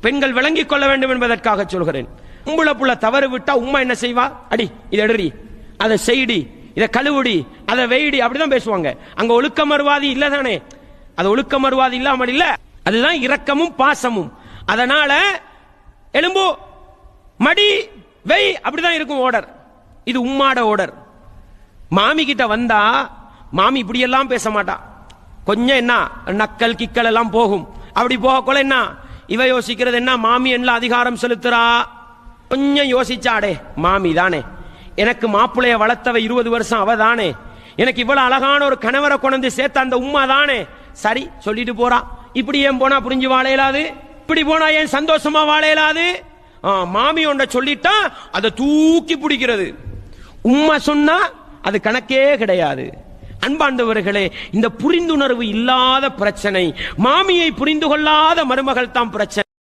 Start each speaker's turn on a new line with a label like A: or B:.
A: பெண்கள் விளங்கிக் கொள்ள வேண்டும் என்பதற்காக சொல்கிறேன். உம்புல புள்ள தவறு விட்டா உம்மா என்ன செய்வா? அடி, இதை எடுடி, அதை செய்டி, இதை கழுவுடி, அதை வெயிடி, அப்படிதான் பேசுவாங்க. அங்க ஒழுக்க மறுவாதி இல்ல தானே? அது ஒழுக்க மறுவாதி இல்லாமல் இல்ல, அதுதான் இரக்கமும் பாசமும். அதனால எலும்பு மடி வெய், அப்படிதான் இருக்கும் ஓடர். இது உம்மாட ஓடர். மாமி கிட்ட வந்தா மாமி இப்படி எல்லாம் பேச மாட்டா. கொஞ்சம் என்ன நக்கல் கிக்கல் எல்லாம் போகும். அப்படி போகக்குள்ள என்ன இவ யோசிக்கிறது என்ன, மாமி என்ன அதிகாரம் செலுத்துறா. கொஞ்சம் யோசிச்சாடே, மாமி தானே, எனக்கு மாப்பிள்ளைய வளர்த்தவ 20 வருஷம் அவ தானே, எனக்கு இவ்வளவு அழகான ஒரு கணவரை கொண்டு சேர்த்த அந்த உம்மா தானே, சரி சொல்லிட்டு போறா. இப்படி ஏன் போனா புரிஞ்சு வாழையலாது, இப்படி போனா ஏன் சந்தோஷமா வாழையலாது. மாமி ஒன்றை சொல்லிட்டா அதை தூக்கி பிடிக்கிறது. உம்மா சொன்னா அது கணக்கே கிடையாது. அன்பாண்டவர்களே, இந்த புரிந்துணர்வு இல்லாத பிரச்சனை, மாமியை புரிந்து கொள்ளாத மருமகள் தான் பிரச்சனை.